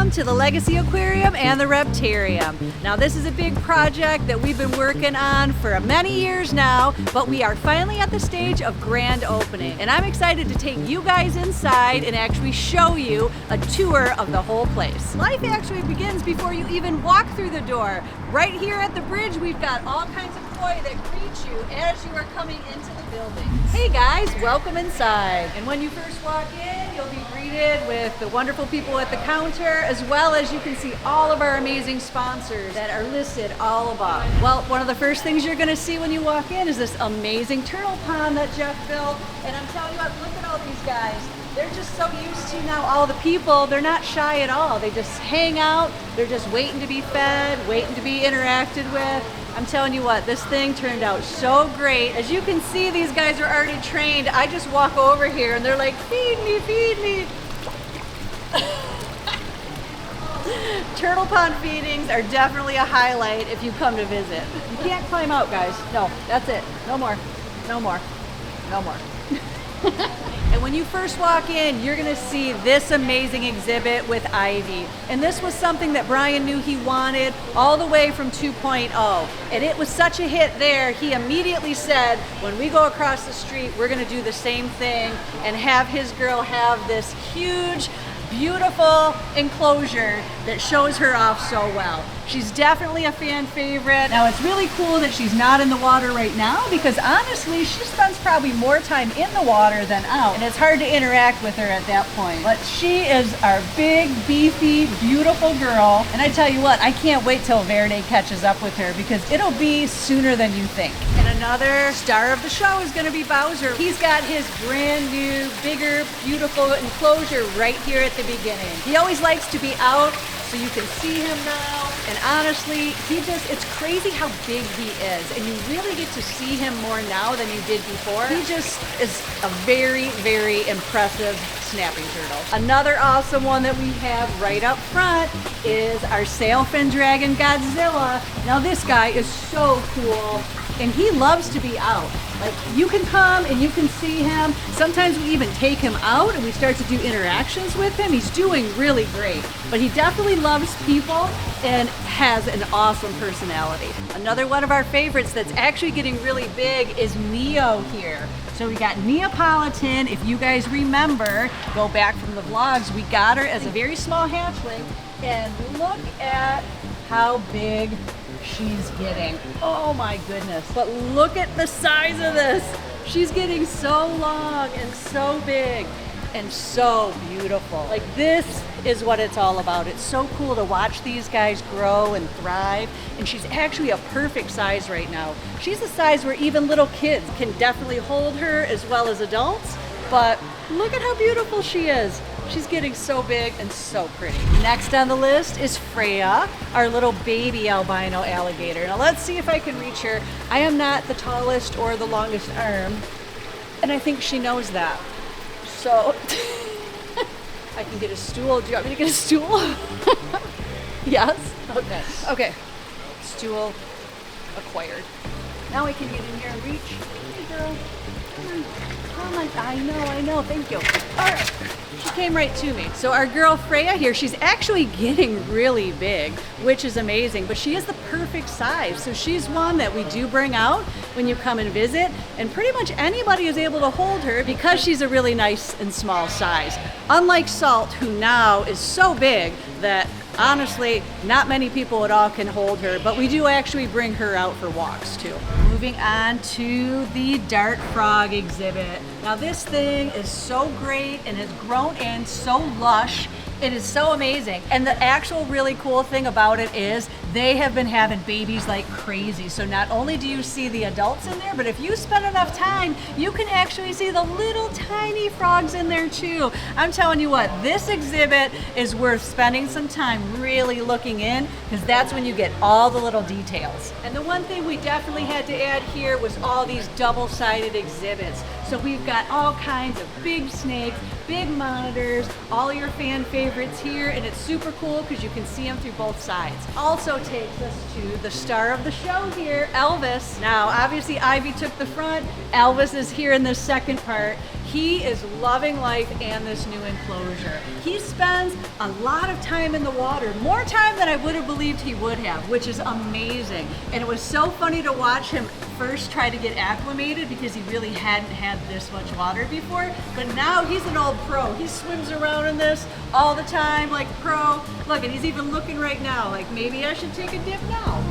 Welcome to the Legacy Aquarium and the Reptarium. Now this is a big project that we've been working on for many years now, but we are finally at the stage of grand opening. And I'm excited to take you guys inside and actually show you a tour of the whole place. Life actually begins before you even walk through the door. Right here at the bridge, we've got all kinds of koi that greet you as you are coming into the building. Hey guys, welcome inside. And when you first walk in, you'll be greeted with the wonderful people at the counter, as well as you can see all of our amazing sponsors that are listed all above. Well, one of the first things you're gonna see when you walk in is this amazing turtle pond that Jeff built. And I'm telling you what, look at all these guys. They're just so used to now all the people. They're not shy at all. They just hang out. They're just waiting to be fed, waiting to be interacted with. I'm telling you what, this thing turned out so great. As you can see, these guys are already trained. I just walk over here and they're like, feed me, feed me. Turtle pond feedings are definitely a highlight if you come to visit. You can't climb out, guys. No, that's it. No more, no more, no more. And when you first walk in, you're gonna see this amazing exhibit with Ivy. And this was something that Brian knew he wanted all the way from 2.0. And it was such a hit there, he immediately said, when we go across the street, we're gonna do the same thing and have his girl have this huge, beautiful enclosure that shows her off so well. She's definitely a fan favorite. Now it's really cool that she's not in the water right now because honestly, she spends probably more time in the water than out. And it's hard to interact with her at that point. But she is our big, beefy, beautiful girl. And I tell you what, I can't wait till Verde catches up with her because it'll be sooner than you think. And another star of the show is gonna be Bowser. He's got his brand new, bigger, beautiful enclosure right here at the beginning. He always likes to be out so you can see him now. And honestly, it's crazy how big he is. And you really get to see him more now than you did before. He just is a very, very impressive snapping turtle. Another awesome one that we have right up front is our sailfin dragon Godzilla. Now this guy is so cool. And he loves to be out. Like, you can come and you can see him. Sometimes we even take him out and we start to do interactions with him. He's doing really great. But he definitely loves people and has an awesome personality. Another one of our favorites that's actually getting really big is Neo here. So we got Neapolitan. If you guys remember, go back from the vlogs, we got her as a very small hatchling. And look at how big she's getting. Oh my goodness. But look at the size of this. She's getting so long and so big and so beautiful. Like, this is what it's all about. It's so cool to watch these guys grow and thrive. And she's actually a perfect size right now. She's a size where even little kids can definitely hold her as well as adults. But look at how beautiful she is. She's getting so big and so pretty. Next on the list is Freya, our little baby albino alligator. Now let's see if I can reach her. I am not the tallest or the longest arm, and I think she knows that. So I can get a stool. Do you want me to get a stool? Yes? Okay. Okay. Stool acquired. Now I can get in here and reach. Hey girl. Come on. Come on. I know. Thank you. All right. She came right to me. So our girl Freya here, she's actually getting really big, which is amazing, but she is the perfect size. So she's one that we do bring out when you come and visit, and pretty much anybody is able to hold her because she's a really nice and small size. Unlike Salt, who now is so big that honestly, not many people at all can hold her, but we do actually bring her out for walks too. Moving on to the dart frog exhibit. Now this thing is so great and has grown in so lush. It is so amazing. And the actual really cool thing about it is they have been having babies like crazy. So not only do you see the adults in there, but if you spend enough time, you can actually see the little tiny frogs in there too. I'm telling you what, this exhibit is worth spending some time really looking in, because that's when you get all the little details. And the one thing we definitely had to add here was all these double-sided exhibits. So we've got all kinds of big snakes, big monitors, all your fan favorites here, and it's super cool because you can see them through both sides. Also takes us to the star of the show here, Elvis. Now, obviously Ivy took the front. Elvis is here in the second part. He is loving life and this new enclosure. He spends a lot of time in the water, more time than I would have believed he would have, which is amazing. And it was so funny to watch him first try to get acclimated because he really hadn't had this much water before. But now he's an old pro. He swims around in this all the time like pro. Look, and he's even looking right now like maybe I should take a dip now.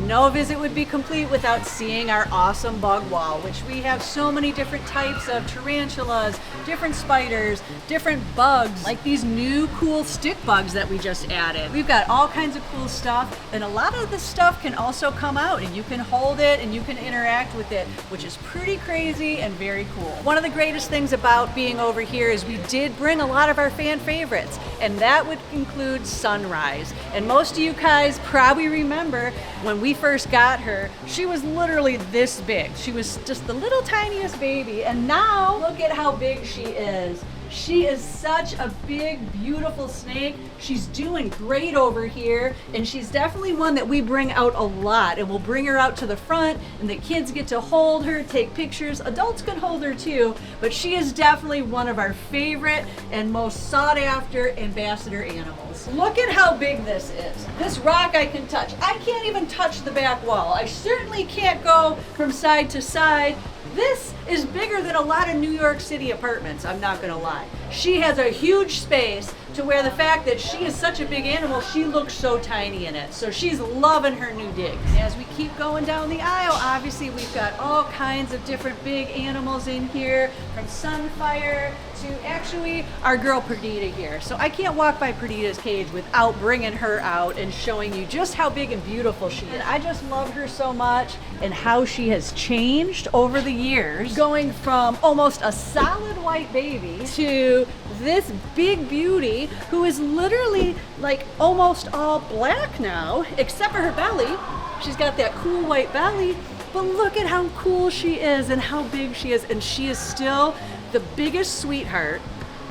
No visit would be complete without seeing our awesome bug wall, which we have so many different types of tarantulas, different spiders, different bugs, like these new cool stick bugs that we just added. We've got all kinds of cool stuff, and a lot of this stuff can also come out and you can hold it and you can interact with it, which is pretty crazy and very cool. One of the greatest things about being over here is we did bring a lot of our fan favorites, and that would include Sunrise. And most of you guys probably remember when we first got her, she was literally this big. She was just the little tiniest baby, and now look at how big she is. She is such a big, beautiful snake. She's doing great over here, and she's definitely one that we bring out a lot, and we'll bring her out to the front, and the kids get to hold her, take pictures. Adults can hold her too, but she is definitely one of our favorite and most sought after ambassador animals. Look at how big this is. This rock I can touch. I can't even touch the back wall. I certainly can't go from side to side. This is bigger than a lot of New York City apartments, I'm not gonna lie. She has a huge space to where the fact that she is such a big animal, she looks so tiny in it. So she's loving her new digs. As we keep going down the aisle, obviously we've got all kinds of different big animals in here, from Sunfire to actually our girl Perdita here. So I can't walk by Perdita's cage without bringing her out and showing you just how big and beautiful she is. I just love her so much and how she has changed over the years, going from almost a solid white baby to this big beauty who is literally like almost all black now, except for her belly. She's got that cool white belly, but look at how cool she is and how big she is, and she is still the biggest sweetheart.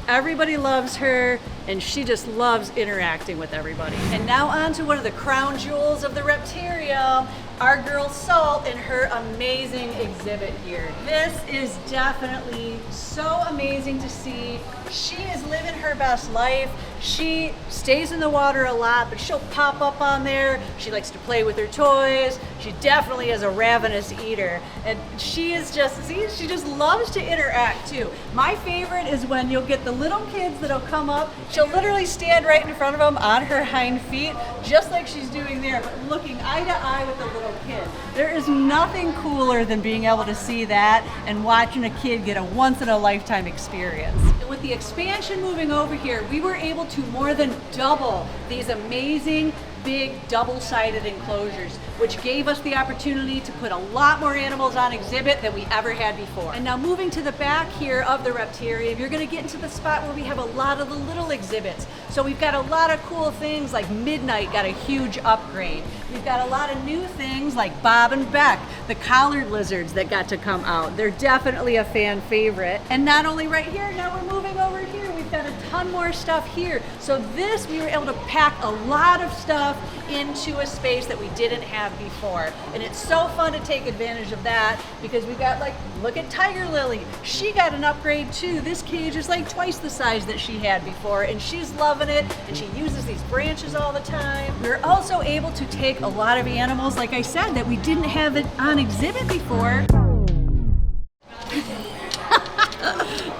Everybody loves her, and she just loves interacting with everybody. And now on to one of the crown jewels of the Reptarium, our girl Salt and her amazing exhibit here. This is definitely so amazing to see. She is living her best life. She stays in the water a lot, but she'll pop up on there. She likes to play with her toys. She definitely is a ravenous eater. And she is just, see, she just loves to interact too. My favorite is when you'll get the little kids that'll come up. She'll literally stand right in front of them on her hind feet, just like she's doing there, but looking eye to eye with the little kid. There is nothing cooler than being able to see that and watching a kid get a once-in-a-lifetime experience. And with the expansion moving over here, we were able to more than double these amazing big double-sided enclosures, which gave us the opportunity to put a lot more animals on exhibit than we ever had before. And now moving to the back here of the Reptarium, you're gonna get into the spot where we have a lot of the little exhibits. So we've got a lot of cool things like Midnight got a huge upgrade. We've got a lot of new things like Bob and Beck, the collared lizards that got to come out. They're definitely a fan favorite. And not only right here, now we're moving over here. We've got a ton more stuff here. So this, we were able to pack a lot of stuff into a space that we didn't have before. And it's so fun to take advantage of that because we've got, like, look at Tiger Lily. She got an upgrade too. This cage is like twice the size that she had before, and she's loving it, and she uses these branches all the time. We're also able to take a lot of animals, like I said, that we didn't have it on exhibit before.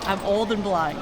I'm old and blind.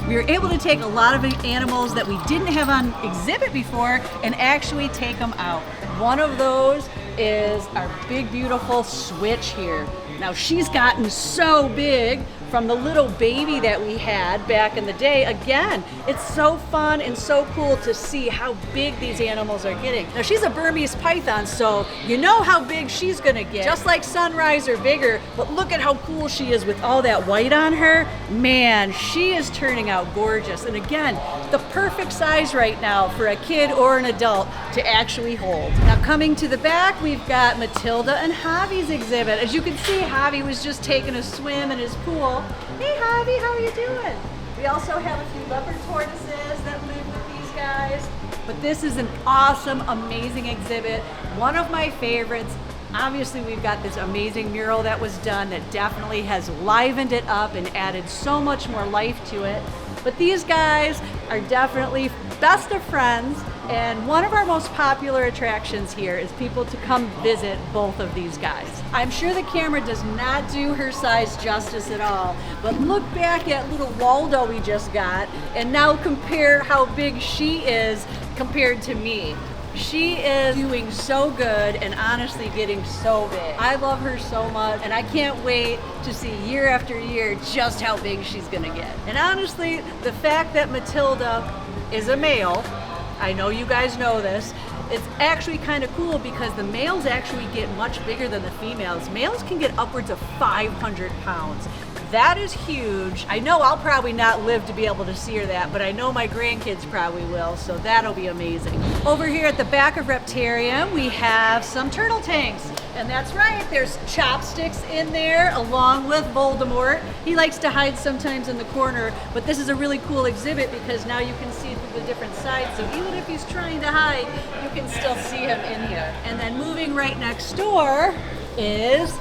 We were able to take a lot of animals that we didn't have on exhibit before and actually take them out. One of those is our big, beautiful Switch here. Now she's gotten so big from the little baby that we had back in the day. Again, it's so fun and so cool to see how big these animals are getting. Now she's a Burmese python, so you know how big she's gonna get. Just like Sunrise or bigger, but look at how cool she is with all that white on her. Man, she is turning out gorgeous. And again, the perfect size right now for a kid or an adult to actually hold. Now coming to the back, we've got Matilda and Javi's exhibit. As you can see, Javi was just taking a swim in his pool. Hey Javi, how are you doing? We also have a few leopard tortoises that live with these guys. But this is an awesome, amazing exhibit. One of my favorites. Obviously, we've got this amazing mural that was done that definitely has livened it up and added so much more life to it. But these guys are definitely best of friends, and one of our most popular attractions here is people to come visit both of these guys. I'm sure the camera does not do her size justice at all, but look back at little Waldo we just got, and now compare how big she is compared to me. She is doing so good and honestly getting so big. I love her so much, and I can't wait to see year after year just how big she's gonna get. And honestly, the fact that Matilda is a male, I know you guys know this, it's actually kind of cool because the males actually get much bigger than the females. Males can get upwards of 500 pounds. That is huge. I know I'll probably not live to be able to see her that, but I know my grandkids probably will, so that'll be amazing. Over here at the back of Reptarium, we have some turtle tanks. And that's right, there's chopsticks in there along with Voldemort. He likes to hide sometimes in the corner, but this is a really cool exhibit because now you can see through the different sides, so even if he's trying to hide, you can still see him in here. And then moving right next door is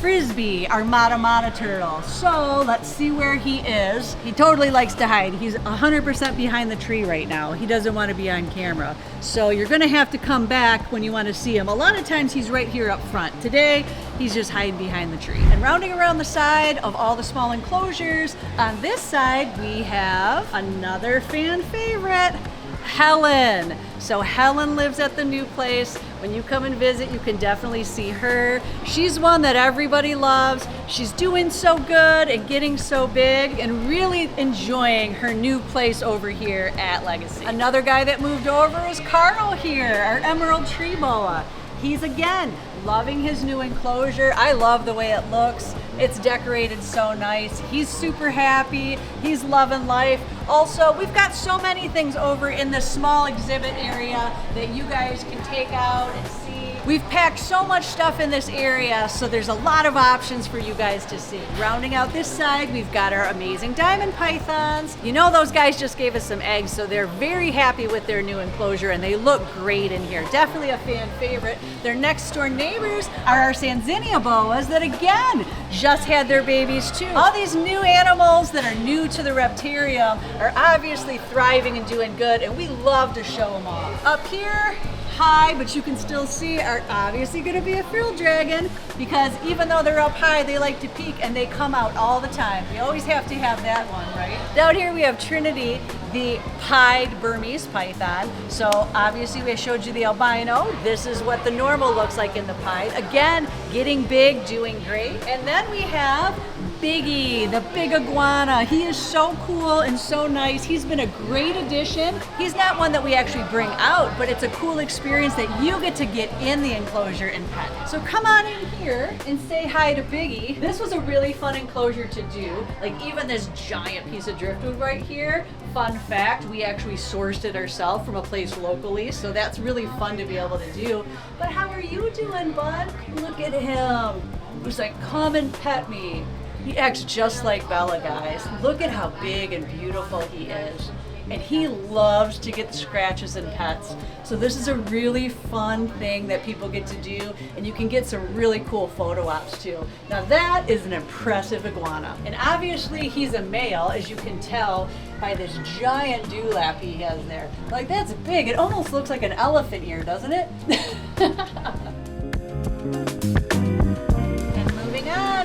Frisbee, our Mata turtle. So let's see where he is. He totally likes to hide. He's 100% behind the tree right now. He doesn't want to be on camera. So you're gonna have to come back when you want to see him. A lot of times he's right here up front. Today, he's just hiding behind the tree. And rounding around the side of all the small enclosures, on this side we have another fan favorite, Helen. So Helen lives at the new place. When you come and visit, you can definitely see her. She's one that everybody loves. She's doing so good and getting so big and really enjoying her new place over here at Legacy. Another guy that moved over is Carl here, our emerald tree boa. He's again loving his new enclosure. I love the way it looks. It's decorated so nice. He's super happy. He's loving life. Also, we've got so many things over in this small exhibit area that you guys can take out and see. We've packed so much stuff in this area, so there's a lot of options for you guys to see. Rounding out this side, we've got our amazing diamond pythons. You know those guys just gave us some eggs, so they're very happy with their new enclosure, and they look great in here. Definitely a fan favorite. Their next door neighbors are our Sanzinia boas that, again, just had their babies too. All these new animals that are new to the Reptarium are obviously thriving and doing good, and we love to show them off. Up here, high, but you can still see, are obviously going to be a frill dragon, because even though they're up high, they like to peek and they come out all the time. We always have to have that one, right? Down here we have Trinity, the pied Burmese python. So obviously we showed you the albino. This is what the normal looks like in the pied. Again, getting big, doing great. And then we have Biggie, the big iguana. He is so cool and so nice. He's been a great addition. He's not one that we actually bring out, but it's a cool experience that you get to get in the enclosure and pet. So come on in here and say hi to Biggie. This was a really fun enclosure to do. Like even this giant piece of driftwood right here. Fun fact, we actually sourced it ourselves from a place locally, so that's really fun to be able to do. But how are you doing, bud? Look at him. He's like, come and pet me. He acts just like Bella, guys. Look at how big and beautiful he is. And he loves to get the scratches and pets. So this is a really fun thing that people get to do, and you can get some really cool photo ops too. Now that is an impressive iguana. And obviously he's a male, as you can tell by this giant dewlap he has there. Like that's big. It almost looks like an elephant ear, doesn't it?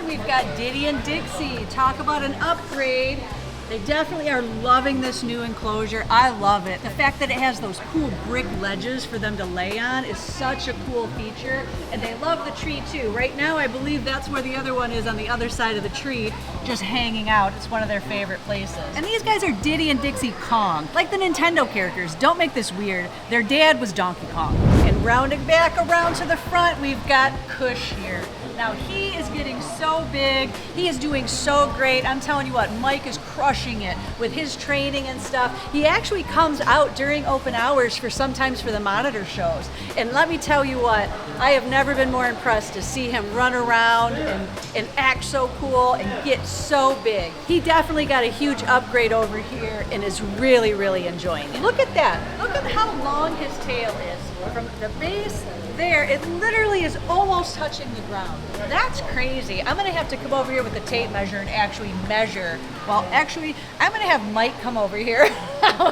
We've got Diddy and Dixie. Talk about an upgrade. They definitely are loving this new enclosure. I love it. The fact that it has those cool brick ledges for them to lay on is such a cool feature. And they love the tree too. Right now, I believe that's where the other one is, on the other side of the tree, just hanging out. It's one of their favorite places. And these guys are Diddy and Dixie Kong. Like the Nintendo characters. Don't make this weird. Their dad was Donkey Kong. And rounding back around to the front, we've got Kush here. Now he is getting so big. He is doing so great. I'm telling you what, Mike is crushing it with his training and stuff. He actually comes out during open hours sometimes for the monitor shows. And let me tell you what, I have never been more impressed to see him run around and act so cool and get so big. He definitely got a huge upgrade over here and is really, really enjoying it. Look at that. Look at how long his tail is. From the base there, it literally is almost touching the ground. That's crazy. I'm gonna have to come over here with the tape measure and actually measure. Well, actually, I'm gonna have Mike come over here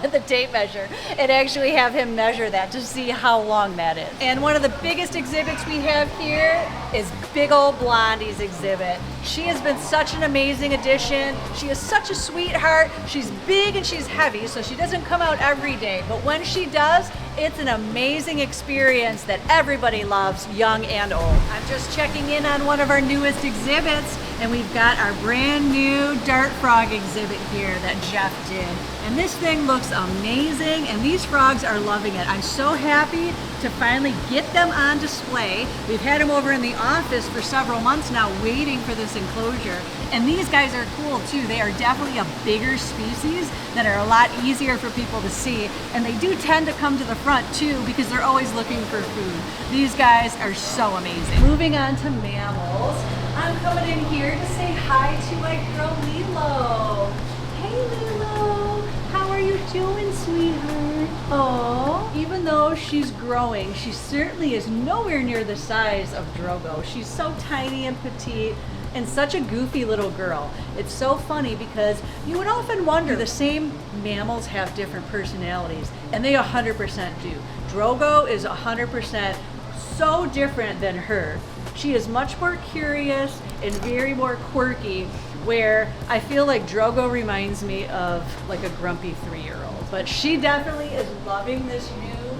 with the tape measure and actually have him measure that to see how long that is. And one of the biggest exhibits we have here is Big Ol' Blondie's exhibit. She has been such an amazing addition. She is such a sweetheart. She's big and she's heavy, so she doesn't come out every day. But when she does, it's an amazing experience that everybody loves, young and old. I'm just checking in on one of our newest exhibits, and we've got our brand new dart frog exhibit here that Jeff did. And this thing looks amazing, and these frogs are loving it. I'm so happy to finally get them on display. We've had them over in the office for several months now waiting for this enclosure. And these guys are cool too. They are definitely a bigger species that are a lot easier for people to see. And they do tend to come to the front too because they're always looking for food. These guys are so amazing. Moving on to mammals. I'm coming in here to say hi to my girl Lilo. Hey Lilo, how are you doing, sweetheart? Oh, even though she's growing, she certainly is nowhere near the size of Drogo. She's so tiny and petite and such a goofy little girl. It's so funny because you would often wonder, the same mammals have different personalities, and they 100% do. Drogo is 100% so different than her. She is much more curious and very more quirky, where I feel like Drogo reminds me of like a grumpy 3-year-old. But she definitely is loving this new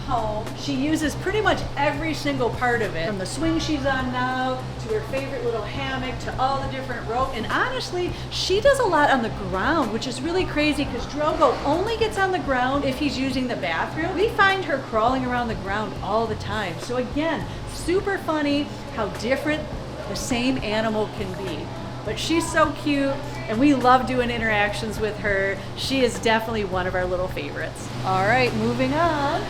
home. She uses pretty much every single part of it, from the swing she's on now to her favorite little hammock to all the different rope. And honestly, she does a lot on the ground, which is really crazy because Drogo only gets on the ground if he's using the bathroom. We find her crawling around the ground all the time. So again, super funny how different the same animal can be. But she's so cute, and we love doing interactions with her. She is definitely one of our little favorites. All right, moving on.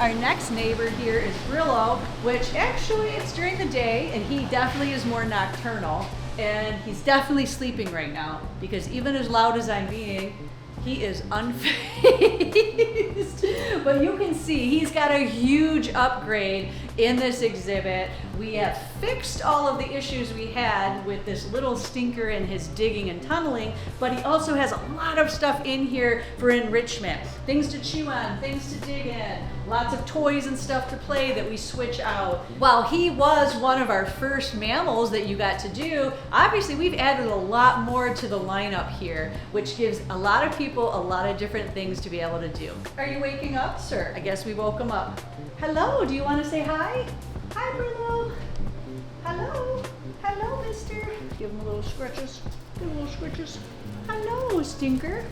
Our next neighbor here is Brillo, which actually it's during the day, and he definitely is more nocturnal. And he's definitely sleeping right now, because even as loud as I'm being, he is unfazed. But you can see he's got a huge upgrade in this exhibit. We have fixed all of the issues we had with this little stinker and his digging and tunneling, but he also has a lot of stuff in here for enrichment. Things to chew on, things to dig in, lots of toys and stuff to play that we switch out. While he was one of our first mammals that you got to do, obviously we've added a lot more to the lineup here, which gives a lot of people a lot of different things to be able to do. Are you waking up, sir? I guess we woke him up. Hello, do you want to say hi? Hi, Bruno. Hello. Hello, mister. Give him a little scratches. Give him little scratches. Hello, stinker.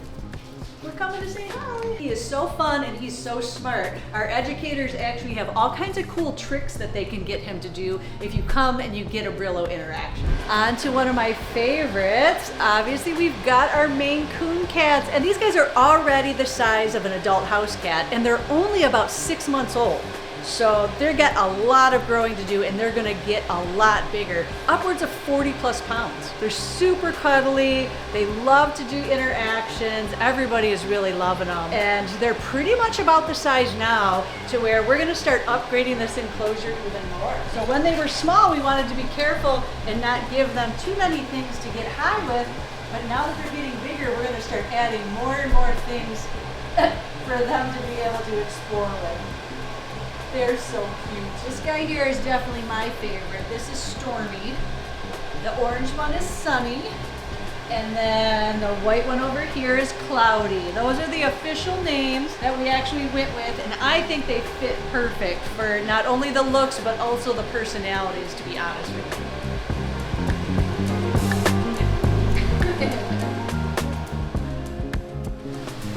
We're coming to say hi. He is so fun and he's so smart. Our educators actually have all kinds of cool tricks that they can get him to do if you come and you get a Brillo interaction. On to one of my favorites. Obviously, we've got our Maine Coon cats, and these guys are already the size of an adult house cat, and they're only about 6 months old. So they've got a lot of growing to do, and they're gonna get a lot bigger, upwards of 40 plus pounds. They're super cuddly, they love to do interactions, everybody is really loving them. And they're pretty much about the size now to where we're gonna start upgrading this enclosure even more. So when they were small, we wanted to be careful and not give them too many things to get high with, but now that they're getting bigger, we're gonna start adding more and more things for them to be able to explore with. They're so cute. This guy here is definitely my favorite. This is Stormy. The orange one is Sunny. And then the white one over here is Cloudy. Those are the official names that we actually went with, and I think they fit perfect for not only the looks, but also the personalities, to be honest with you.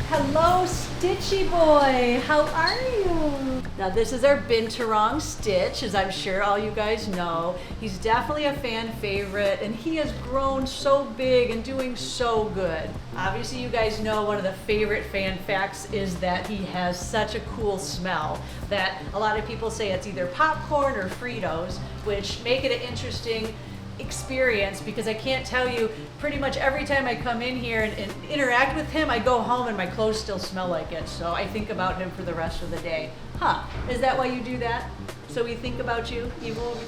Hello, Stitchy boy. How are you? Now this is our Binturong Stitch, as I'm sure all you guys know. He's definitely a fan favorite, and he has grown so big and doing so good. Obviously you guys know one of the favorite fan facts is that he has such a cool smell that a lot of people say it's either popcorn or Fritos, which make it an interesting experience, because I can't tell you, pretty much every time I come in here and interact with him, I go home and my clothes still smell like it. So I think about him for the rest of the day. Huh, is that why you do that? So we think about you, even when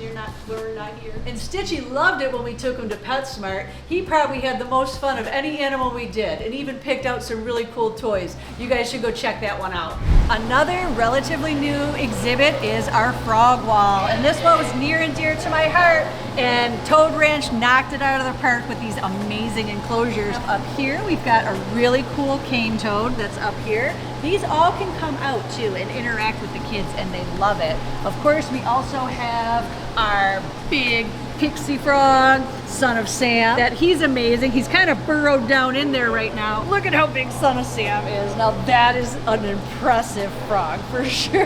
we're not here. And Stitchy loved it when we took him to PetSmart. He probably had the most fun of any animal we did, and even picked out some really cool toys. You guys should go check that one out. Another relatively new exhibit is our frog wall, and this one was near and dear to my heart, and Toad Ranch knocked it out of the park with these amazing enclosures. Up here we've got a really cool cane toad that's up here. These all can come out too and interact with the kids, and they love it. Of course, we also have our big pixie frog, Son of Sam. He's amazing. He's kind of burrowed down in there right now. Look at how big Son of Sam is. Now that is an impressive frog for sure.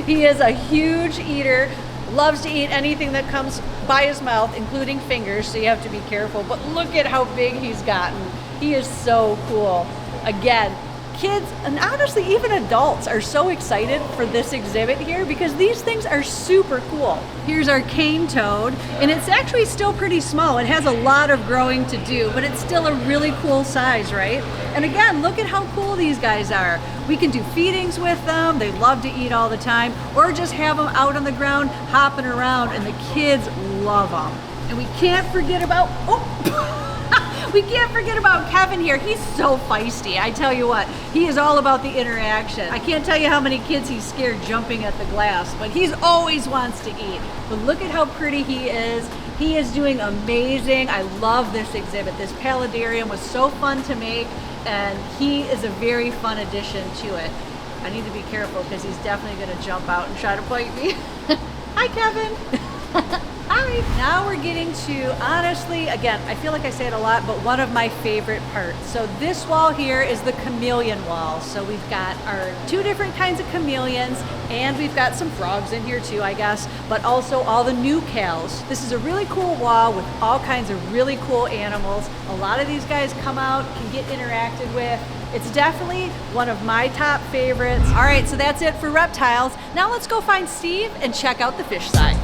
He is a huge eater. Loves to eat anything that comes by his mouth, including fingers, so you have to be careful. But look at how big he's gotten. He is so cool. Again, kids, and honestly even adults, are so excited for this exhibit here because these things are super cool. Here's our cane toad, and it's actually still pretty small. It has a lot of growing to do, but it's still a really cool size, right? And again, look at how cool these guys are. We can do feedings with them. They love to eat all the time, or just have them out on the ground hopping around, and the kids love them. And we can't forget about, we can't forget about Kevin here. He's so feisty. I tell you what, he is all about the interaction. I can't tell you how many kids he's scared jumping at the glass, but he's always wants to eat. But look at how pretty he is. He is doing amazing. I love this exhibit. This paludarium was so fun to make, and he is a very fun addition to it. I need to be careful because he's definitely going to jump out and try to bite me. Hi, Kevin. Hi. Now we're getting to, honestly, again, I feel like I say it a lot, but one of my favorite parts. So this wall here is the chameleon wall. So we've got our 2 different kinds of chameleons, and we've got some frogs in here too, I guess, but also all the new cows. This is a really cool wall with all kinds of really cool animals. A lot of these guys come out, can get interacted with. It's definitely one of my top favorites. All right, so that's it for reptiles. Now let's go find Steve and check out the fish side.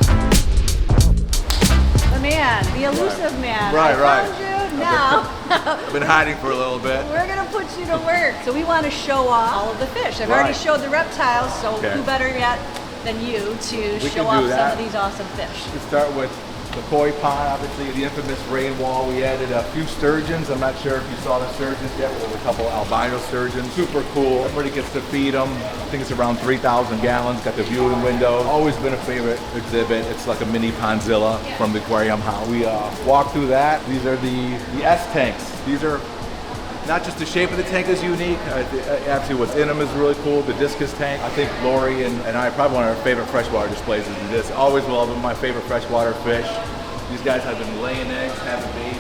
The man, the elusive man. Right. I found you now. I've been hiding for a little bit. We're gonna put you to work. So we want to show off all of the fish. I've already showed the reptiles, so who better yet than you to show off some of these awesome fish. We start with the koi pond, obviously the infamous rain wall. We added a few sturgeons. I'm not sure if you saw the sturgeons yet. We have a couple albino sturgeons. Super cool. Everybody gets to feed them. I think it's around 3,000 gallons. Got the viewing window. Always been a favorite exhibit. It's like a mini Pondzilla from the aquarium house. We walk through that. These are the S tanks. These are not just the shape of the tank is unique. Actually, what's in them is really cool. The discus tank. I think Lori and I, probably one of our favorite freshwater displays is this. Always love them. My favorite freshwater fish. These guys have been laying eggs, having babies.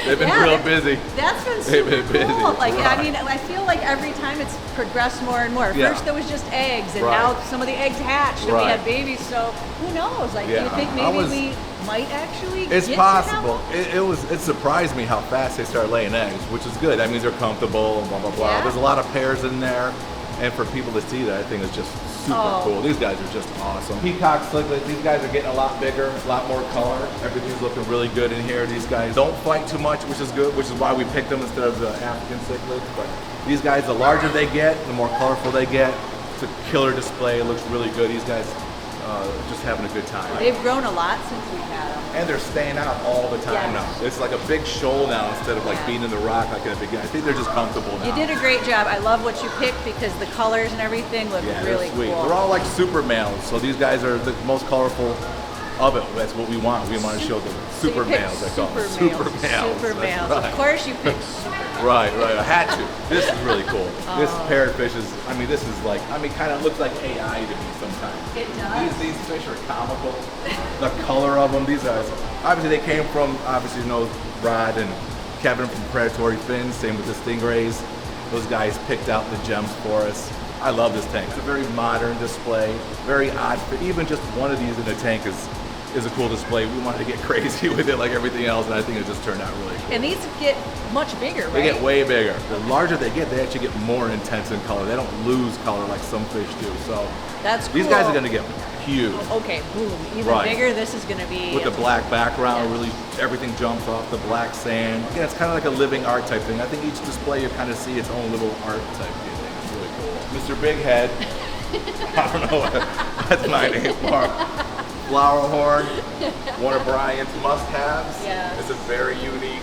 They've been real busy. That's been super cool. Like, I mean, I feel like every time it's progressed more and more. First there was just eggs, and now some of the eggs hatched, and we had babies. So who knows? Like, do you think maybe we might actually? It's possible. It surprised me how fast they start laying eggs, which is good. That means they're comfortable. And blah blah blah. Yeah. There's a lot of pairs in there, and for people to see that, I think it's just super cool. These guys are just awesome. Peacock cichlids, these guys are getting a lot bigger, a lot more color. Everything's looking really good in here. These guys don't fight too much, which is good, which is why we picked them instead of the African cichlids. But these guys, the larger they get, the more colorful they get. It's a killer display. It looks really good. These guys just having a good time. They've grown a lot since we've had them. And they're staying out all the time now. It's like a big shoal now instead of like being in the rock like in a big. I think they're just comfortable now. You did a great job. I love what you picked because the colors and everything look really sweet. Cool. They're all like super males, so these guys are the most colorful of it. That's what we want. We want to show the super males. I call them super males. Super males. Right. Of course you picked super males. Right. I had to. This is really cool. This parrotfish is, I mean, this is like, kind of looks like AI to me sometimes. It does. These fish are comical. The color of them, these guys, obviously they came from, Rod and Kevin from Predatory Fins, same with the stingrays. Those guys picked out the gems for us. I love this tank. It's a very modern display, very odd. Even just one of these in a tank is a cool display. We wanted to get crazy with it like everything else, and I think it just turned out really cool. And these get much bigger, right? They get way bigger. The larger they get, they actually get more intense in color. They don't lose color like some fish do. So that's cool. These guys are going to get huge. Okay, boom. Even bigger, this is going to be... With the black background, really everything jumps off the black sand. Yeah, it's kind of like a living art type thing. I think each display you kind of see its own little art type thing. It's really cool. Mr. Big Head. I don't know what that's my name for. Flower horn, one of Brian's must-haves. Yes. It's a very unique.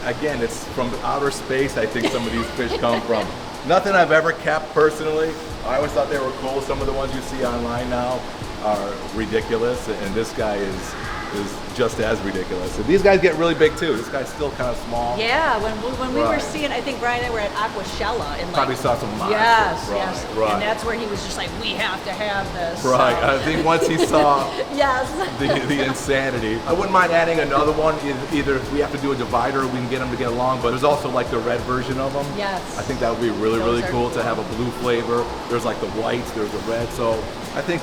Again, it's from outer space. I think some of these fish come from. Nothing I've ever kept personally. I always thought they were cool. Some of the ones you see online now are ridiculous, and this guy is just as ridiculous. And these guys get really big too. This guy's still kind of small. Yeah, when we were seeing, I think Brian and I were at Aquashella and Probably saw some monsters. Yes, right, yes. right. And that's where he was just like, we have to have this. Right. So. I think once he saw yes. the insanity. I wouldn't mind adding another one. Either if we have to do a divider, we can get them to get along. But there's also like the red version of them. Yes. I think that would be really, Those really are cool to have a blue flavor. There's like the whites, there's the red. So I think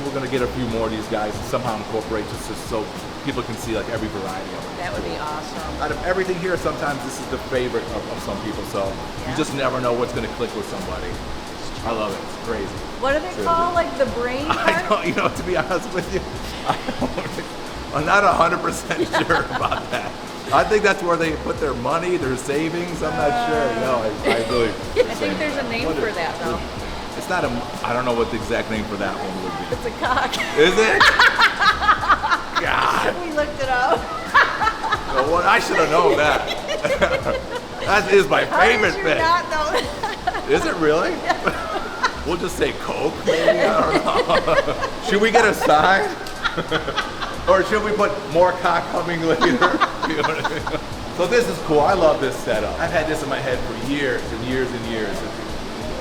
we're gonna get a few more of these guys and somehow incorporate just so people can see like every variety of them. That would be awesome. Out of everything here, sometimes this is the favorite of some people. So you just never know what's gonna click with somebody. I love it. It's crazy. What do they call like the brain part? I don't, you know, to be honest with you, I'm not 100% sure about that. I think that's where they put their money, their savings. I'm not sure. No, I really. I think there's a name for that though. It's not I don't know what the exact name for that one would be. It's a cock. Is it? God. We looked it up. No, well, I should have known that. That is my favorite How did you thing. not know that? Is it really? We'll just say Coke, maybe. I don't know. Should we get a sign? Or should we put more cock coming later? You know what I mean? So this is cool. I love this setup. I've had this in my head for years and years and years.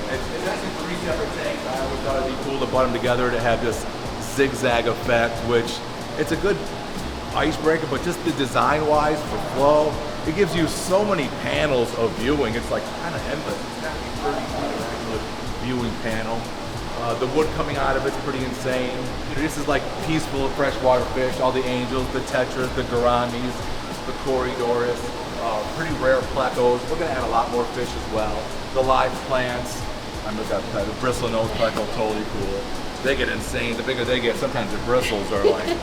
It's actually 3 separate tanks. I always thought it'd be cool to butt them together to have this zigzag effect, which it's a good icebreaker, but just the design-wise for flow, it gives you so many panels of viewing. It's like kind of endless. It's got 30 viewing panel. The wood coming out of it's pretty insane. This is like peaceful freshwater fish. All the angels, the tetras, the gouramis, the corridors, pretty rare plecos. We're gonna add a lot more fish as well. The live plants. I'm looking at the bristlenose pleco, totally cool. They get insane. The bigger they get, sometimes the bristles are like,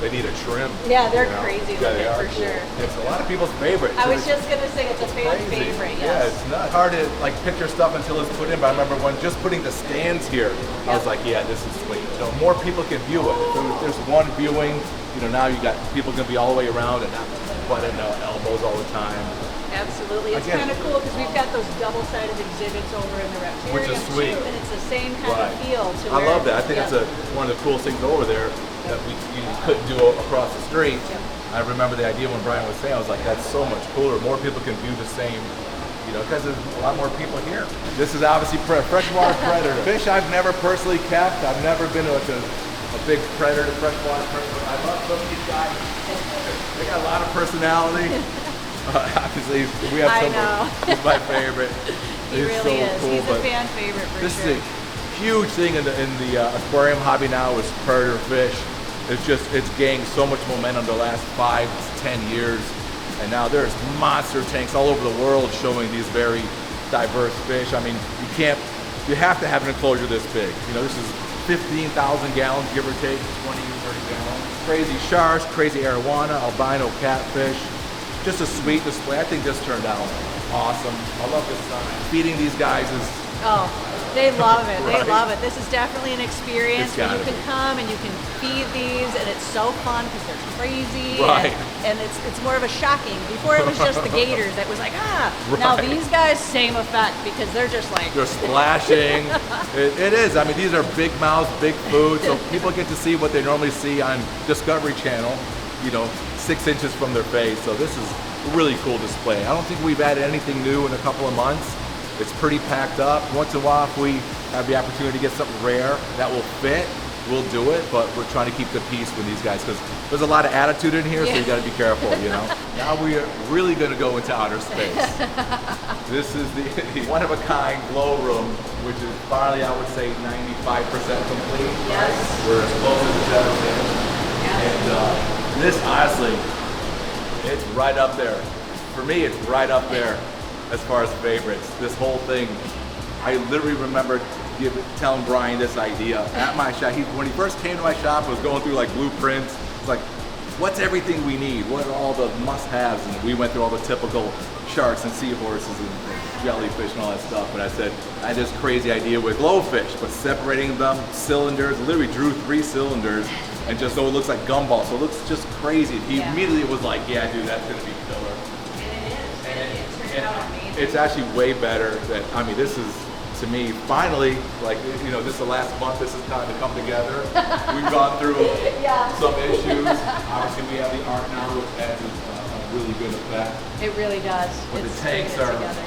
they need a trim. Yeah, they're crazy Yeah, they looking are for cool. sure. It's a lot of people's favorite. I was just gonna say it's a fan Crazy. favorite, Yeah, yes. it's not hard to like picture stuff until it's put in, but I remember when just putting the stands here, I was like, yeah, this is sweet. You know, more people can view it. If there's one viewing, you know, now you got people gonna be all the way around and not butting elbows all the time. Absolutely. It's Again, kind of cool because we've got those double-sided exhibits over in the Reptarium Which is sweet. too, and it's the same kind of feel. To I where, love that. I think it's one of the coolest things over there that you couldn't do across the street. Yep. I remember the idea when Brian was saying, I was like, that's so much cooler. More people can view the same, you know, because there's a lot more people here. This is obviously freshwater predator. Fish I've never personally kept. I've never been a big predator, freshwater predator. I love some of these guys. They got a lot of personality. Obviously, we have some. He's my favorite. He really so is. cool, He's a fan favorite for this sure. is a huge thing in the aquarium hobby now is predator fish. It's gained so much momentum the last 5 to 10 years, and now there's monster tanks all over the world showing these very diverse fish. I mean, you have to have an enclosure this big. You know, this is 15,000 gallons, give or take, 20 or 30 gallons. Crazy sharks, crazy arowana, albino catfish. Just a sweet display. I think this turned out awesome. I love this sign. Feeding these guys is... Oh, they love it. Right. They love it. This is definitely an experience where you can come and you can feed these, and it's so fun because they're crazy. Right. And it's more of a shocking. Before it was just the gators that was like, ah. Right. Now these guys, same effect because they're just like... They're splashing. It is. I mean, these are big mouths, big food, so people get to see what they normally see on Discovery Channel, you know, 6 inches from their face. So this is a really cool display. I don't think we've added anything new in a couple of months. It's pretty packed up. Once in a while, if we have the opportunity to get something rare that will fit, we'll do it, but we're trying to keep the peace with these guys because there's a lot of attitude in here, so you gotta be careful, you know? Now we are really gonna go into outer space. This is the one-of-a-kind glow room, which is finally, I would say, 95% complete. Yes. We're as close as it's ever been. Yes. And this, honestly, it's right up there. For me, it's right up there as far as favorites. This whole thing, I literally remember telling Brian this idea at my shop. When he first came to my shop, I was going through like blueprints. It's like, what's everything we need? What are all the must-haves? And we went through all the typical sharks and seahorses and jellyfish and all that stuff. And I said, I had this crazy idea with glowfish, but separating them, cylinders, literally drew 3 cylinders, and just so it looks like gumball. So it looks just crazy. He immediately was like, yeah, dude, that's gonna be killer. And it turned out amazing. It's actually way better than, I mean, this is, to me, finally, like, you know, this is the last month, this is kind of come together. We've gone through some issues. Obviously, we have the art now, which adds a really good effect. It really does. But It's the tanks are, together,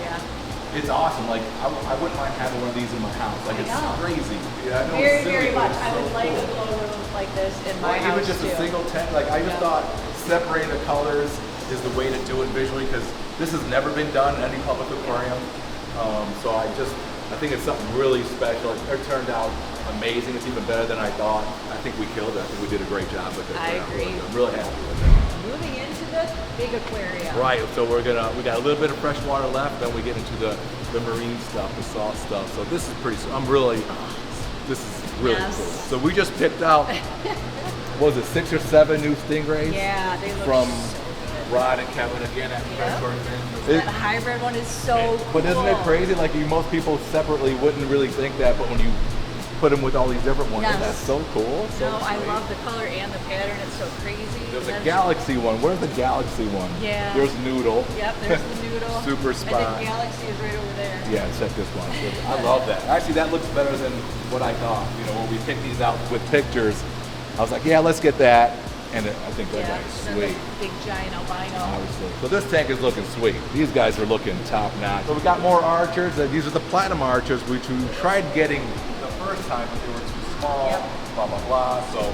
it's awesome. Like, I wouldn't mind having one of these in my house. Like, it's crazy. Yeah, I know very, it's silly, very but much. it's I so would like a cool. glow room like this in my house Even just too. a single tank. Like, I just thought separating the colors is the way to do it visually, because this has never been done in any public aquarium. So I think it's something really special. It turned out amazing. It's even better than I thought. I think we killed it. I think we did a great job with it. I agree. I'm really happy with it. Moving into the big aquarium. Right, so we got a little bit of fresh water left, then we get into the marine stuff, the salt stuff. So this is pretty, this is really cool. So we just picked out, what was it, 6 or 7 new stingrays? Yeah, they look from so good. Rod and Kevin again at Reptarium. That hybrid one is so cool. But isn't it crazy? Like, most people separately wouldn't really think that, but when you put them with all these different ones, that's so cool. So I love the color and the pattern. It's so crazy. There's a Galaxy one. Where's the Galaxy one? Yeah. There's Noodle. Yep, there's the Noodle. Super Spot. I think Galaxy is right over there. Yeah, check this one. I love that. Actually, that looks better than what I thought. You know, when we picked these out with pictures, I was like, yeah, let's get that. And I think that guy's sweet. Big giant albino. Obviously. So this tank is looking sweet. These guys are looking top notch. So we got more archers. These are the platinum archers, which we tried getting the first time, but they were too small. Blah blah blah. So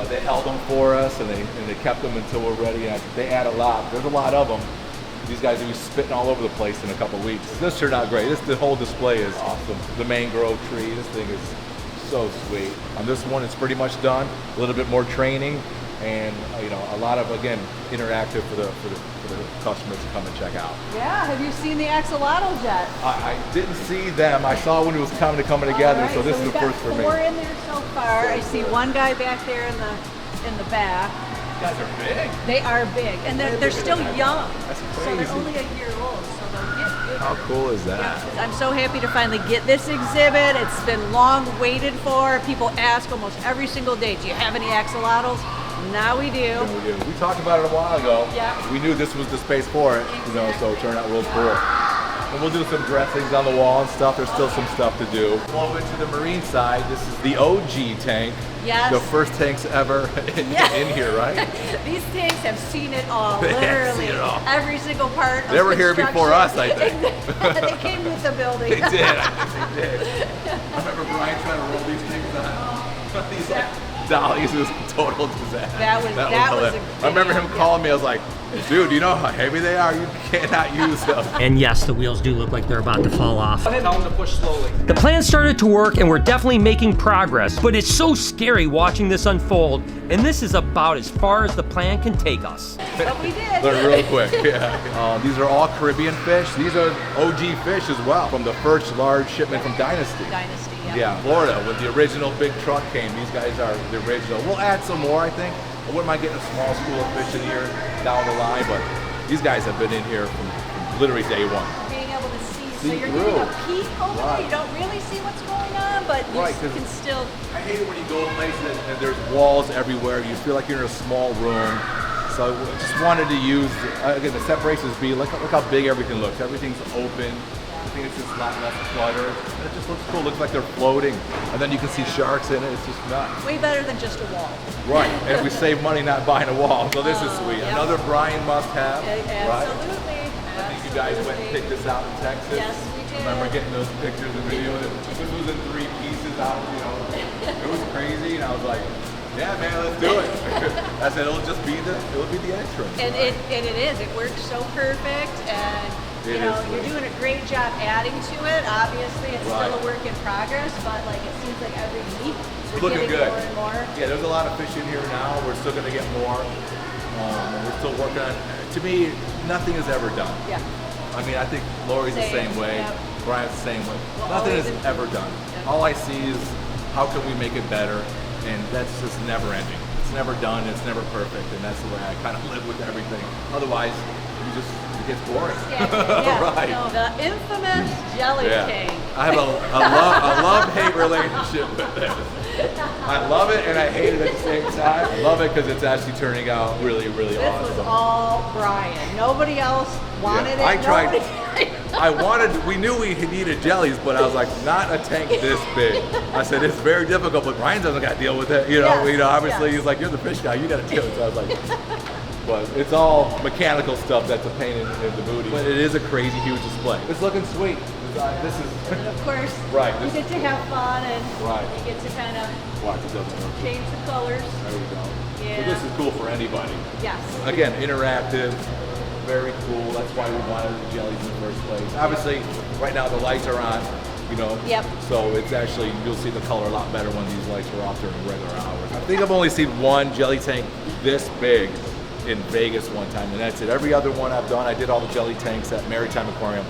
they held them for us, and they kept them until we're ready. And they add a lot. There's a lot of them. These guys will be spitting all over the place in a couple weeks. This turned out great. The whole display is awesome. The mangrove tree. This thing is so sweet. On this one, it's pretty much done. A little bit more training. And you know, a lot of, again, interactive for the customers to come and check out. Yeah, have you seen the axolotls yet? I didn't see them. I saw when it was coming together. Right, so this is the first for me. 4 in there so far. I see one guy back there in the back. These guys are big. They are big, and they're still young. That's So crazy. they're only a year old. So they'll get bigger. How cool is that? Yeah, I'm so happy to finally get this exhibit. It's been long waited for. People ask almost every single day, do you have any axolotls? Now we do. Yeah, we do. We talked about it a while ago. Yeah. We knew this was the space for it, you know, so it turned out real cool. And we'll do some dressings on the wall and stuff. There's still some stuff to do. Over to the marine side, this is the OG tank. Yes. The first tanks ever in here, right? These tanks have seen it all, They have literally. seen it all. Every single part of They were here before us, I think. They came with the building. They did. I think they did. I remember Brian trying to roll these things on. These like dollies was a total disaster. That was hilarious. I remember him calling me. I was like, dude, you know how heavy they are? You cannot use them. And yes, the wheels do look like they're about to fall off. Tell them to push slowly. The plan started to work and we're definitely making progress, but it's so scary watching this unfold, and this is about as far as the plan can take us. But we did. They're real quick, yeah. These are all Caribbean fish. These are OG fish as well, from the first large shipment from Dynasty. Dynasty, Yeah, Florida, when the original big truck came, these guys are the original. We'll add some more, I think. I wouldn't mind getting a small school of fish in here down the line, but these guys have been in here from literally day one. Being able to see, so you're through. getting a peek over there. You don't really see what's going on, but you can still. I hate it when you go places and there's walls everywhere. You feel like you're in a small room. So I just wanted to use, again, the separations be, look how big everything looks. Everything's open. I think it's just a lot less clutter. And it just looks cool. It looks like they're floating. And then you can see sharks in it. It's just nuts. Way better than just a wall. Right. And we save money not buying a wall. So this is sweet. Yep. Another Brian must-have. Right? Absolutely. I think you guys went and picked this out in Texas. Yes, we did. Remember getting those pictures and videos. This was in 3 pieces out, you know. It was crazy. And I was like, yeah, man, let's do it. I said it'll be the entrance. And it is. It works so perfect, and you're doing a great job adding to it. Obviously, it's still a work in progress, but like it seems like every week we're getting good. more and more. Yeah, there's a lot of fish in here now. We're still going to get more. And we're still working on. To me, nothing is ever done. Yeah. I mean, I think Lori's the same way. Yeah. Brian's the same way. Well, nothing is always ever done. Yeah. All I see is how can we make it better, and that's just never ending. It's never done, it's never perfect, and that's the way I kind of live with everything. Otherwise, it gets boring. Yeah, Right. no, the infamous jelly tank. I have a love-hate relationship with this. I love it and I hate it at the same time. I love it because it's actually turning out really, really awesome. This was all Brian. Nobody else wanted it. I tried. Nobody... we knew we needed jellies, but I was like, not a tank this big. I said, it's very difficult, but Brian doesn't got to deal with it. Obviously he's like, you're the fish guy, you got to deal with it. So I was like, but it's all mechanical stuff that's a pain in the booty. But it is a crazy huge display. It's looking sweet. This is And of course, right. You get to have fun and right. you get to kind of watch it doesn't work. Change the colors. There we go. Yeah. So this is cool for anybody. Yes. Again, interactive, very cool. That's why we wanted the jellies in the first place. Obviously, right now the lights are on, Yep. So it's actually, you'll see the color a lot better when these lights are off during regular hours. I think I've only seen one jelly tank this big in Vegas one time, and that's it. Every other one I've done, I did all the jelly tanks at Maritime Aquarium.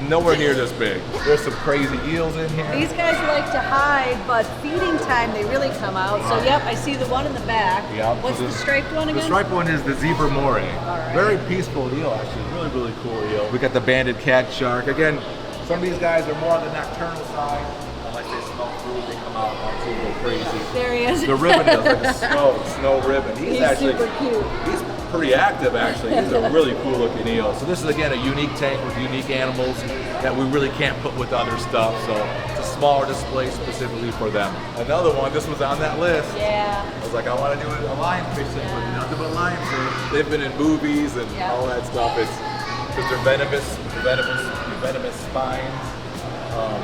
Nowhere near this big. There's some crazy eels in here. These guys like to hide, but feeding time they really come out. So yep, I see the one in the back. Yep. What's the striped one again? The striped one is the zebra moray. Right. Very peaceful eel, actually. Really, really cool eel. We got the banded cat shark. Again, some of these guys are more on the nocturnal side. Unless they smell food, they come out and go crazy. There he is. The ribbon does like a snow ribbon. He's actually super cute. He's pretty active actually. He's a really cool looking eel. So this is again a unique tank with unique animals that we really can't put with other stuff. So it's a smaller display specifically for them. Another one, this was on that list. Yeah. I was like, I want to do a lionfish thing, but nothing but lionfish. They've been in movies and all that stuff. It's because they're venomous spines.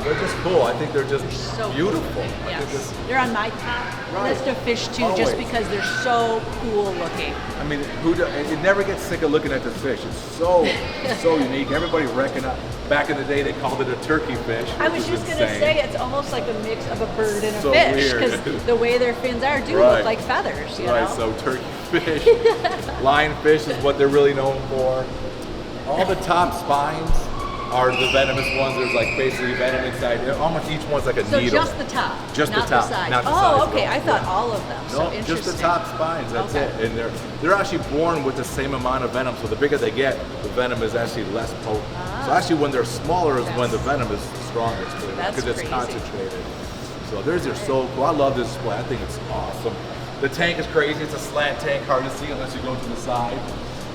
They're just cool. I think they're just so beautiful. Cool. I think Yes. They're on my top list of fish too, Always. just because they're so cool looking. I mean, it never gets sick of looking at this fish. It's so unique. Everybody recognized. Back in the day, they called it a turkey fish. I was just going to say it's almost like a mix of a bird and a So fish weird. because the way their fins are do look like feathers. You know? So turkey fish, lionfish is what they're really known for. All the top spines are the venomous ones. There's like basically venom inside. Almost each one's like a needle. So just the top, just not the top, the sides. not the oh, sides, okay. no. I thought all of them. No, So interesting. just the top spines. That's Okay. it. And they're actually born with the same amount of venom. So the bigger they get, the venom is actually less potent. So actually, when they're smaller is when the venom is the strongest because it's crazy. concentrated. So theirs are so cool. I love this display. I think it's awesome. The tank is crazy. It's a slant tank, hard to see unless you go to the side.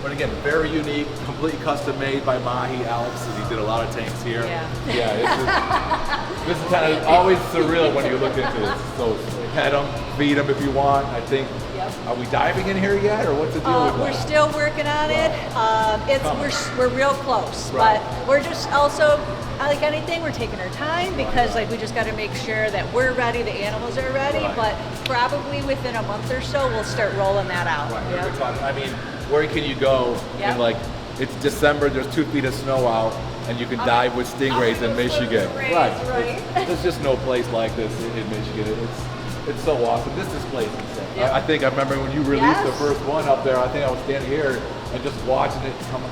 But again, very unique, completely custom made by Mahi Alex, and he did a lot of tanks here. This is kind of always surreal when you look into this. So pet them, feed them if you want. I think. Are we diving in here yet, or what's the deal with that? We're still working on it. We're real close, but we're just also like anything, we're taking our time because like we just got to make sure that we're ready, the animals are ready. But probably within a month or so, we'll start rolling that out. I mean, where can you go? And like, it's December. There's 2 feet of snow out, and you can dive with stingrays in Michigan. Right. There's just no place like this in Michigan. It's so awesome. This display is insane. I think I remember when you released the first one up there. I think I was standing here and just watching it come.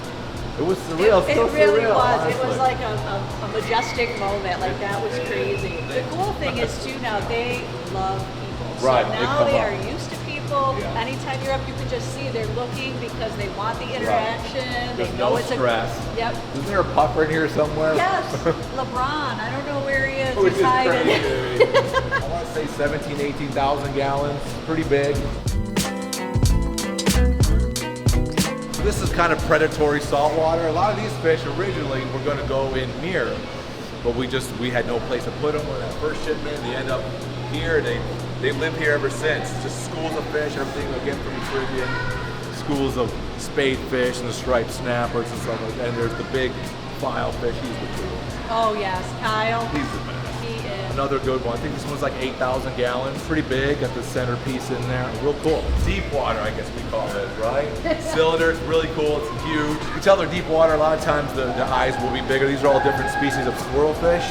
It was surreal. It so really surreal, was. honestly. It was like a majestic moment. Like that was crazy. The cool thing is too now they love people. So now they are used to people. Anytime you're up, you can just see they're looking because they want the interaction. There's they know no it's stress. Yep. Isn't there a puffer in here somewhere? Yes, LeBron. I don't know where he is. Which He's is hiding. crazy. I want to say 17,000, 18,000 gallons. Pretty big. This is kind of predatory saltwater. A lot of these fish originally were going to go in here, but we had no place to put them. When that first shipment, they end up here. They've lived here ever since. It's just schools of fish, everything again from the Caribbean. Schools of spade fish and the striped snappers and stuff like that. And there's the big file fish. He's the coolest. Oh yes, Kyle. He's the best. He is. Another good one. I think this one's like 8,000 gallons. Pretty big. Got the centerpiece in there. Real cool. Deep water, I guess we call it, right? Cylinder. It's really cool. It's huge. You can tell they're deep water. A lot of times the eyes will be bigger. These are all different species of swirlfish.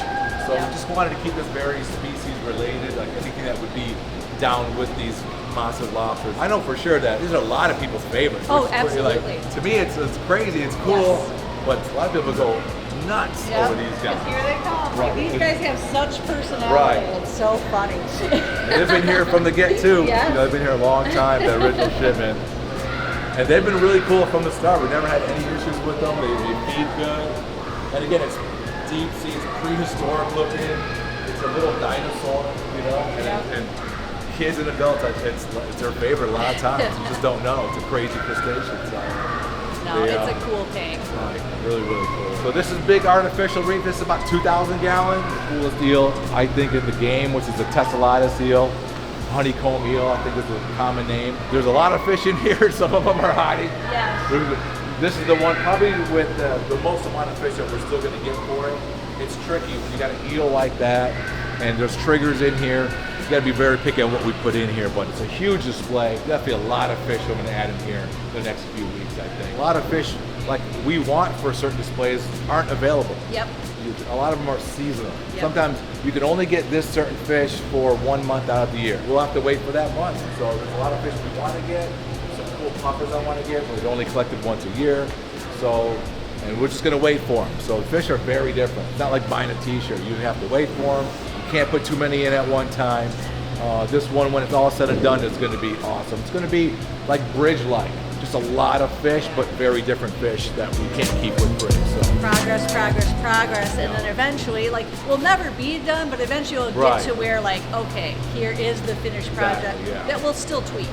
So we just wanted to keep this very species related. Like anything that would be down with these massive lobsters. I know for sure that these are a lot of people's favorites. Oh, absolutely. To me, it's crazy. It's cool. But a lot of people go nuts Yep. over these guys. Here they come. Right. These guys have such personality. Right. It's so funny. And they've been here from the get too. Yes. You know, they've been here a long time, the original shipment. And they've been really cool from the start. We never had any issues with them. They feed good. And again, it's deep sea, it's prehistoric looking. It's a little dinosaur, you know? And kids and adults, it's their favorite a lot of times. You just don't know. It's a crazy crustacean. So No, it's a cool tank. Right, really, really cool. So this is big artificial reef. This is about 2,000 gallons. The coolest eel, I think, in the game, which is the tessellata eel. Honeycomb eel, I think is the common name. There's a lot of fish in here. Some of them are hiding. Yes. This is the one probably with the most amount of fish that we're still going to get for it. It's tricky when you got an eel like that, and there's triggers in here. You got to be very picky on what we put in here, but it's a huge display. Definitely a lot of fish we're going to add in here the next few weeks, I think. A lot of fish like we want for certain displays aren't available. Yep. A lot of them are seasonal. Yep. Sometimes you can only get this certain fish for 1 month out of the year. We'll have to wait for that month. So there's a lot of fish we want to get. Some cool puffers I want to get, but we've only collected once a year. So, and we're just going to wait for them. So fish are very different. It's not like buying a t-shirt. You have to wait for them. You can't put too many in at one time. This one, when it's all said and done, is going to be awesome. It's going to be like bridge-like. Just a lot of fish, but very different fish that we can't keep with bridge. So. Progress, progress, progress, and then eventually, like, we'll never be done, but eventually we'll get Right. to where, like, okay, here is the finished project Exactly, yeah. that we'll still tweak.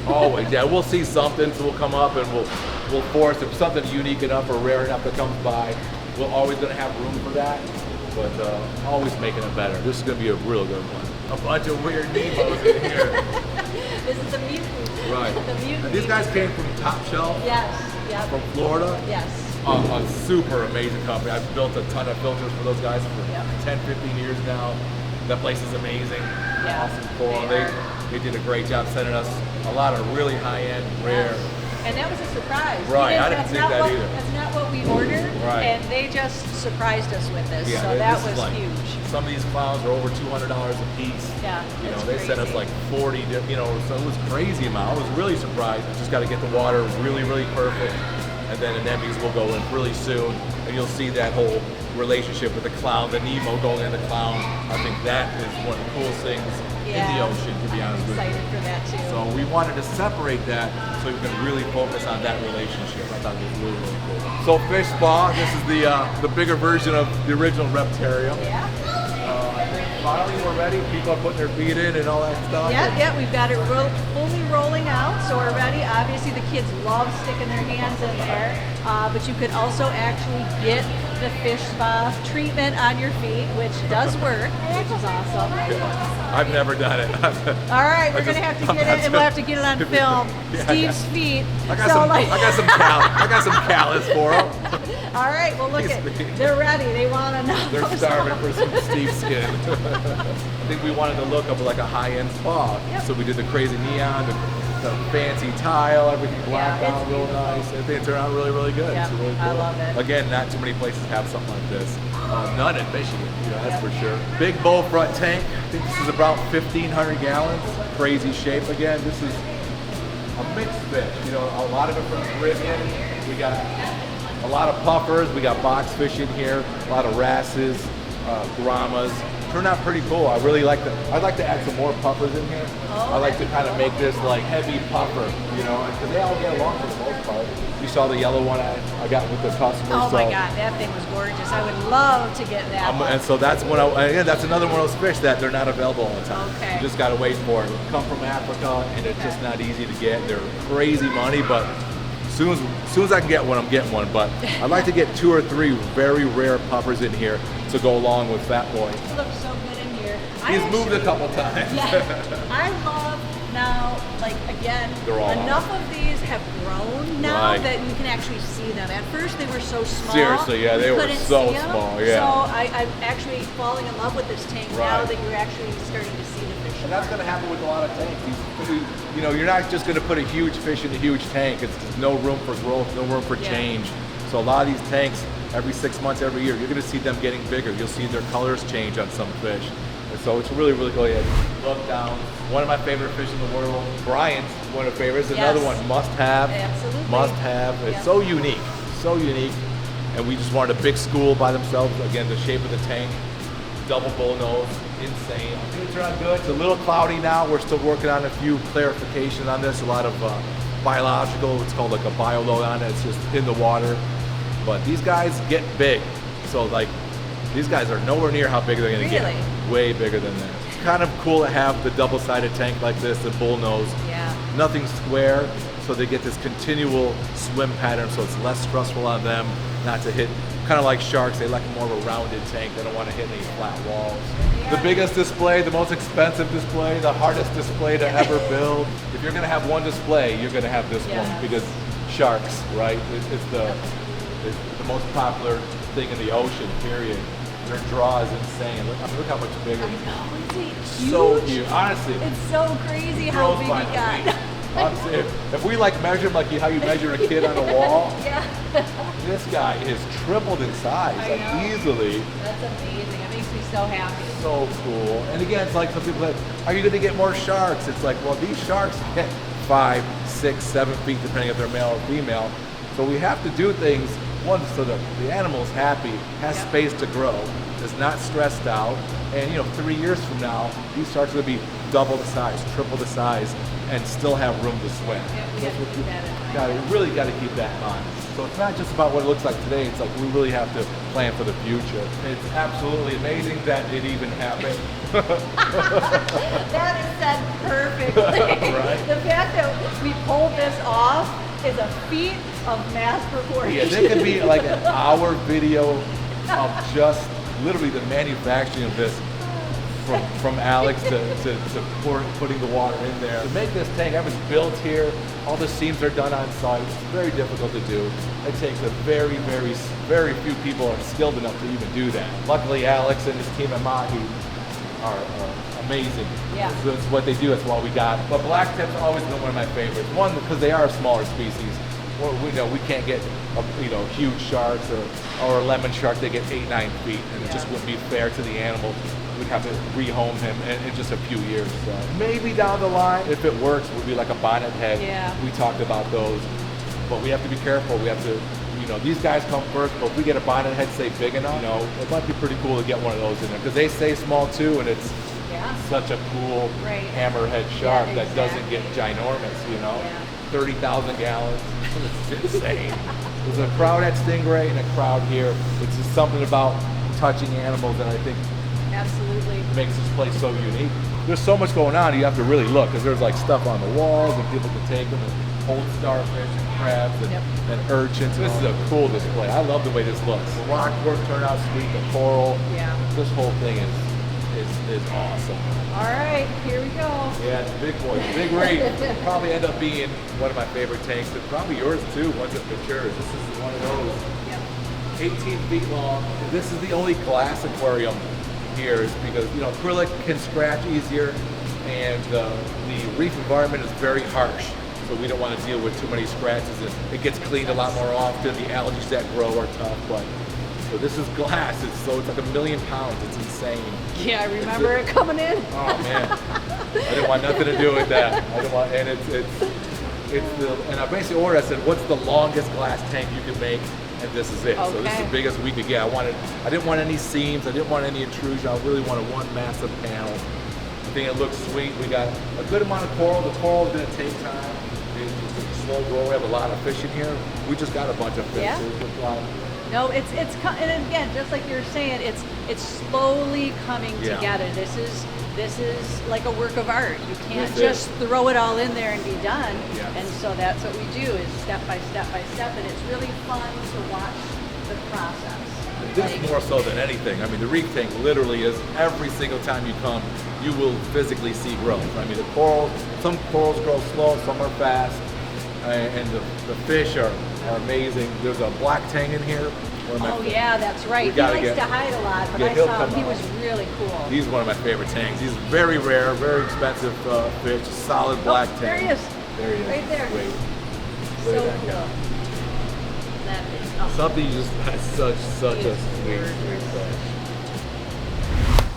Always, yeah. We'll see something, so we'll come up and we'll force if something unique enough or rare enough that comes by. We're always going to have room for that, but always making it better. This is going to be a real good one. A bunch of weird Nemos in here. This is the mutant. Right. The mutant. And these guys came from Top Shelf. Yes. Yep. From Florida. Yes. A super amazing company. I've built a ton of filters for those guys for Yep. 10, 15 years now. That place is amazing. Yeah, Awesome for them. they They did a great job sending us a lot of really high-end, rare. And that was a surprise. Right, Because I didn't that's think not that what, either. That's not what we ordered, Right. and they just surprised us with this. Yeah, so that this is was like, huge. Some of these clowns are over $200 a piece. Yeah, You know, it's they sent us crazy. like 40, so it was crazy amount. I was really surprised. I just got to get the water really, really perfect. And then anemones will go in really soon. And you'll see that whole relationship with the clown, the Nemo going in the clown. I think that is one of the coolest things in the ocean, to be honest with you. Excited for that too. So we wanted to separate that so we can really focus on that relationship. I thought it was really, really cool. So Fish Spa, this is the bigger version of the original Reptarium. Yeah. I think finally we're ready. People are putting their feet in and all that stuff. Yeah, we've got it fully rolling out, so we're ready. Obviously, the kids love sticking their hands in there, but you could also actually get the Fish Spa treatment on your feet, which does work, which is awesome. I've never done it. All right, we're gonna have to get it, and we'll have to get it on film. Yeah, Steve's feet. I got some callus for them. All right, well look at, they're ready. They want to know. They're starving for some Steve skin. I think we wanted to look up like a high-end spa, Yep. so we did the crazy neon, the fancy tile, everything blacked Yeah, out real nice. I think it turned out really, really good. Yeah, It's really I cool. love it. Again, not too many places have something like this. None in Michigan, that's for sure. Big bow front tank. I think this is about 1,500 gallons. Crazy shape again. This is a mixed fish. A lot of it from the Caribbean. We got a lot of puffers. We got box fish in here. A lot of wrasses, grommas. Turned out pretty cool. I'd like to add some more puffers in here. I like to kind of make this like heavy puffer, because they all get along for the most part. You saw the yellow one I got with the customer. Oh my God, that thing was gorgeous. I would love to get that one. And so that's that's another one of those fish that they're not available all the time. Okay. You just got to wait for it. They come from Africa, and it's just not easy to get. They're crazy money, but as soon as I can get one, I'm getting one. But I'd like to get 2 or 3 very rare puffers in here to go along with Fat Boy. It looks so good in here. He's moved a couple times. Yeah, I love now, again, They're all enough of these have grown now Right. that you can actually see them. At first they were so small. Seriously, yeah, they you were couldn't so see 'em. small, yeah. So I'm actually falling in love with this tank now Right. that you're actually starting to see the fish. And that's going to happen with a lot of tanks. You're not just going to put a huge fish in a huge tank. It's just no room for growth, no room for Yeah. change. So a lot of these tanks, every 6 months, every year, you're going to see them getting bigger. You'll see their colors change on some fish. And so it's really, really cool. Yeah, look down. One of my favorite fish in the world. Brian's one of the favorites. Another Yes. one, must have. Absolutely. Must have. It's Yep. so unique. So unique. and we just wanted a big school by themselves. Again, the shape of the tank, double bull nose, insane. Things are not good. It's a little cloudy now. We're still working on a few clarifications on this. A lot of biological, it's called like a bio load on it. It's just in the water. But these guys get big. So like, these guys are nowhere near how big they're gonna get. Way bigger than that. It's kind of cool to have the double-sided tank like this, the bull nose. Yeah. Nothing square, so they get this continual swim pattern, so it's less stressful on them not to hit. Kind of like sharks, they like more of a rounded tank. They don't want to hit any flat walls. The biggest display, the most expensive display, the hardest display to ever build. If you're gonna have one display, you're gonna have this one, because sharks, right? It's the most popular thing in the ocean, period. Their draw is insane. Look how much bigger. I know, it's huge. So huge. Honestly, it's so crazy how big he got. Honestly, if we like measure him like how you measure a kid on a wall, Yeah. this guy is tripled in size, like easily. That's amazing. It makes me so happy. So cool. And again, it's like some people are like, are you going to get more sharks? It's like, well, these sharks get 5, 6, 7 feet, depending if they're male or female. So we have to do things, one, so that the animal's happy, has space to grow, is not stressed out. And 3 years from now, these sharks are going to be double the size, triple the size, and still have room to swim. Yeah, we have to keep that in mind. Really got to keep that in mind. So it's not just about what it looks like today, it's like we really have to plan for the future. It's absolutely amazing that it even happened. That is said perfectly. Right? The fact that we pulled this off is a feat of mass proportion. Yeah, there could be like an hour video of just literally the manufacturing of this from Alex to putting the water in there. To make this tank, everything's built here. All the seams are done on site. It's very difficult to do. It takes a very, very, very few people are skilled enough to even do that. Luckily, Alex and his team at Mahi are amazing. Yeah. So that's what they do. That's why we got it. But black tip's always been one of my favorites. One, because they are a smaller species. Well, we can't get huge sharks or a lemon shark. They get 8, 9 feet, and it just wouldn't be fair to the animal. We'd have to rehome him in just a few years. So maybe down the line, if it works, would be like a bonnet head. Yeah. We talked about those, but we have to be careful. We have to, these guys come first. But if we get a bonnet head, say big enough, it might be pretty cool to get one of those in there because they stay small too, and it's such a cool hammerhead shark that doesn't get ginormous. 30,000 gallons. It's insane. There's a crowd at Stingray and a crowd here. It's just something about touching animals that I think absolutely makes this place so unique. There's so much going on, you have to really look because there's like stuff on the walls and people can take them and hold starfish and crabs and urchins. This is a cool display. I love the way this looks. The rock work turned out sweet, the coral. Yeah. This whole thing is awesome. All right, here we go. Yeah, it's a big boy. Big rig. Probably end up being one of my favorite tanks, and probably yours too once it matures. This is one of those. 18 feet long. This is the only glass aquarium here is because acrylic can scratch easier, and the reef environment is very harsh. So we don't want to deal with too many scratches. It gets cleaned a lot more often. The algae that grow are tough, but so this is glass. It's like 1 million pounds. It's insane. Yeah, I remember it coming in. Oh man, I didn't want nothing to do with that. I didn't want, and and I basically ordered. I said, what's the longest glass tank you can make? And this is it. Okay. So this is the biggest we could get. I didn't want any seams. I didn't want any intrusion. I really wanted one massive panel. I think it looks sweet. We got a good amount of coral. The coral is going to take time. It's a slow grow. We have a lot of fish in here. We just got a bunch of fish. Yeah. No, it's and again, just like you're saying, it's slowly coming together. This is like a work of art. You can't just throw it all in there and be done. Yes. And so that's what we do is step by step by step, and it's really fun to watch the process. This more so than anything. I mean, the reef tank literally is every single time you come, you will physically see growth. I mean, the corals, some corals grow slow, some are fast, and the fish are amazing. There's a black tang in here. Oh yeah, that's right. He likes to hide a lot, but I saw him. He was really cool. He's one of my favorite tangs. He's very rare, very expensive fish. Solid black tang. There he is. There he is. Right there. Wait. So cool. That is something just has such a sweet fish.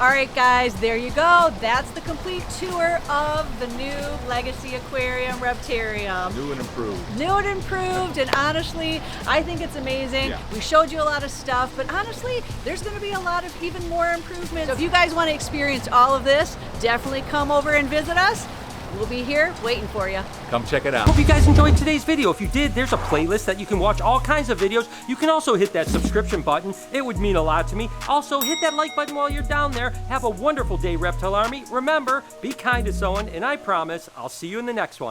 All right, guys, there you go. That's the complete tour of the new Legacy Aquarium Reptarium. New and improved. New and improved, and honestly, I think it's amazing. Yeah. We showed you a lot of stuff, but honestly, there's going to be a lot of even more improvements. So if you guys want to experience all of this, definitely come over and visit us. We'll be here waiting for you. Come check it out. Hope you guys enjoyed today's video. If you did, there's a playlist that you can watch all kinds of videos. You can also hit that subscription button. It would mean a lot to me. Also, hit that like button while you're down there. Have a wonderful day, Reptile Army. Remember, be kind to someone, and I promise I'll see you in the next one.